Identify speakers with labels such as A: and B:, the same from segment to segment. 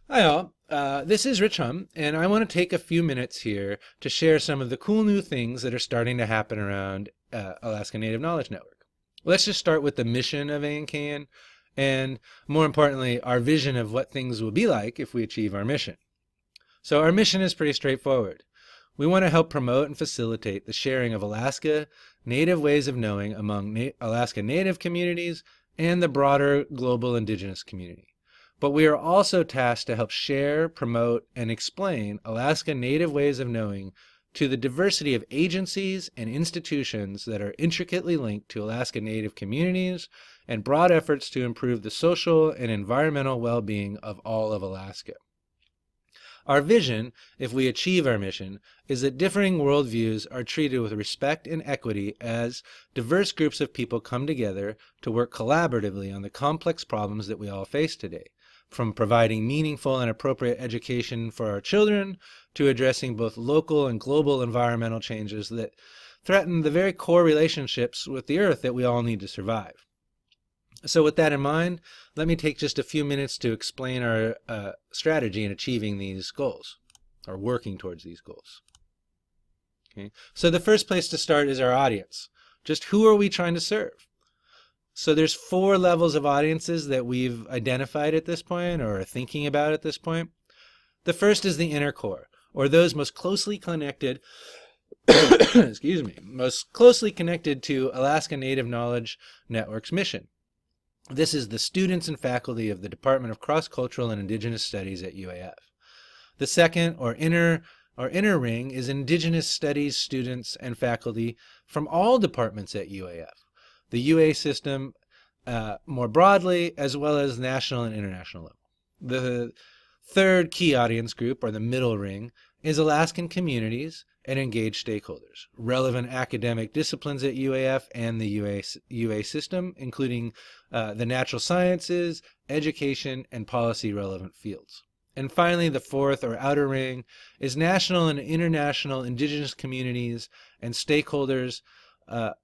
A: Hi all, this is Rich Hum, and I want to take a few minutes here to share some of the cool new things that are starting to happen around Alaska Native Knowledge Network. Let's just start with the mission of ANKN, and more importantly, our vision of what things will be like if we achieve our mission. So our mission is pretty straightforward. We want to help promote and facilitate the sharing of Alaska Native ways of knowing among Alaska Native communities and the broader global Indigenous community. But we are also tasked to help share, promote, and explain Alaska Native ways of knowing to the diversity of agencies and institutions that are intricately linked to Alaska Native communities and broad efforts to improve the social and environmental well-being of all of Alaska. Our vision, if we achieve our mission, is that differing worldviews are treated with respect and equity as diverse groups of people come together to work collaboratively on the complex problems that we all face today, from providing meaningful and appropriate education for our children to addressing both local and global environmental changes that threaten the very core relationships with the earth that we all need to survive. So with that in mind, let me take just a few minutes to explain our strategy in achieving these goals, or working towards these goals. Okay. So the first place to start is our audience. Just who are we trying to serve? So there's 4 levels of audiences that we've identified at this point, or are thinking about at this point. The first is the inner core, or those most closely connected excuse me, most closely connected to Alaska Native Knowledge Network's mission. This is the students and faculty of the Department of Cross-Cultural and Indigenous Studies at UAF. The second, or inner ring, is Indigenous Studies students and faculty from all departments at UAF, the UA system more broadly, as well as national and international level. The third key audience group, or the middle ring, is Alaskan communities and engaged stakeholders, relevant academic disciplines at UAF and the UA system, including the natural sciences, education, and policy relevant fields. And finally, the fourth, or outer ring, is national and international Indigenous communities and stakeholders at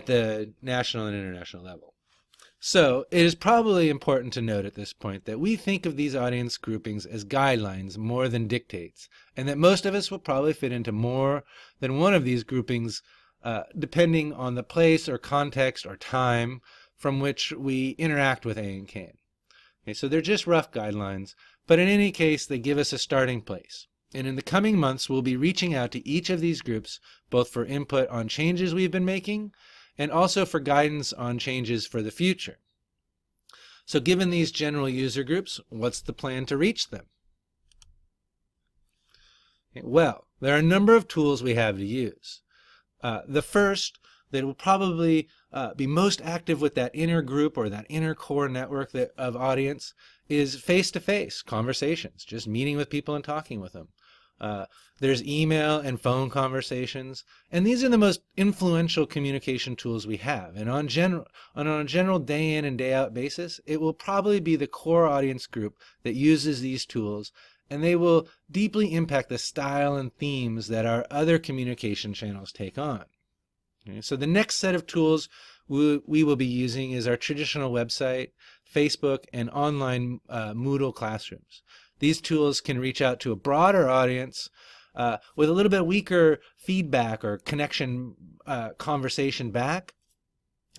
A: the national and international level. So it is probably important to note at this point that we think of these audience groupings as guidelines more than dictates, and that most of us will probably fit into more than one of these groupings depending on the place or context or time from which we interact with ANKN. Okay, so they're just rough guidelines, but in any case they give us a starting place. And in the coming months we'll be reaching out to each of these groups both for input on changes we've been making and also for guidance on changes for the future. So given these general user groups, what's the plan to reach them? Well, there are a number of tools we have to use. The first that will probably be most active with that inner group or that inner core network of audience is face-to-face conversations, just meeting with people and talking with them. There's email and phone conversations, and these are the most influential communication tools we have. And on a general day in and day out basis, it will probably be the core audience group that uses these tools, and they will deeply impact the style and themes that our other communication channels take on. Okay, so the next set of tools we will be using is our traditional website, Facebook, and online Moodle classrooms. These tools can reach out to a broader audience with a little bit weaker feedback or connection conversation back,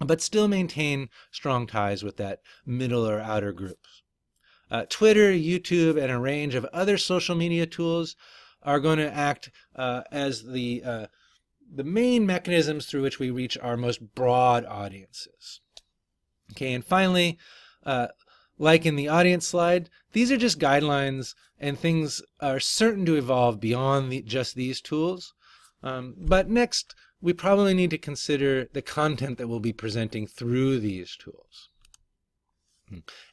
A: but still maintain strong ties with that middle or outer groups. Twitter, YouTube, and a range of other social media tools are going to act as the main mechanisms through which we reach our most broad audiences. Okay, and finally, like in the audience slide, these are just guidelines and things are certain to evolve beyond just these tools. But next, we probably need to consider the content that we'll be presenting through these tools.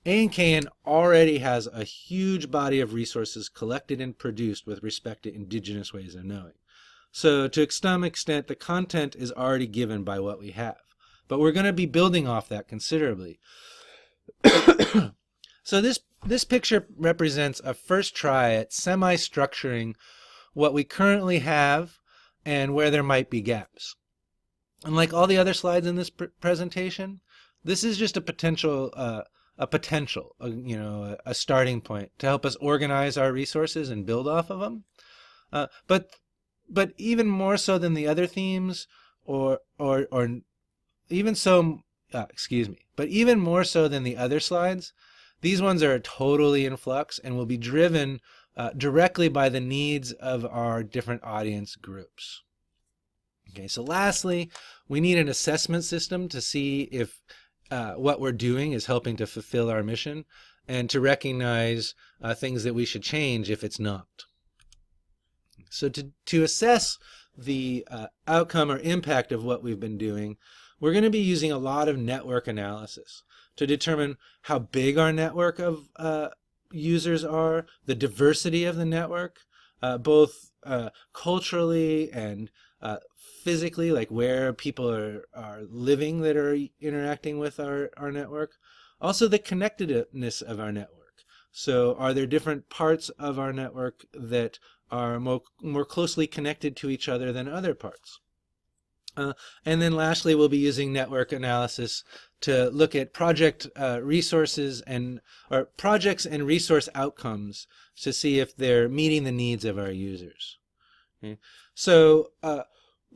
A: ANKN already has a huge body of resources collected and produced with respect to Indigenous ways of knowing. So to some extent, the content is already given by what we have. But we're going to be building off that considerably. So this picture represents a first try at semi-structuring what we currently have and where there might be gaps. And like all the other slides in this presentation, this is just a potential a potential, a starting point to help us organize our resources and build off of them. But even more so than the other themes, or even so, but even more so than the other slides, these ones are totally in flux and will be driven directly by the needs of our different audience groups. Okay, so lastly, we need an assessment system to see if what we're doing is helping to fulfill our mission, and to recognize things that we should change if it's not. So to assess the outcome or impact of what we've been doing, we're going to be using a lot of network analysis to determine how big our network of users are, the diversity of the network, both culturally and physically, like where people are living that are interacting with our network. Also the connectedness of our network. So are there different parts of our network that are more closely connected to each other than other parts? And then lastly, we'll be using network analysis to look at projects and resource outcomes to see if they're meeting the needs of our users. Okay? So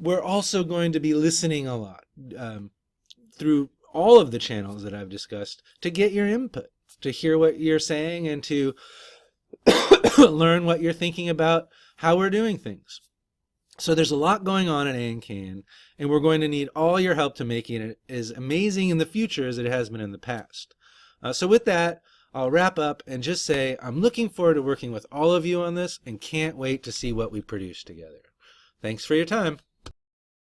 A: we're also going to be listening a lot through all of the channels that I've discussed to get your input, to hear what you're saying, and to learn what you're thinking about how we're doing things. So there's a lot going on at ANKN, and we're going to need all your help to making it as amazing in the future as it has been in the past. So with that, I'll wrap up and just say I'm looking forward to working with all of you on this and can't wait to see what we produce together. Thanks for your time.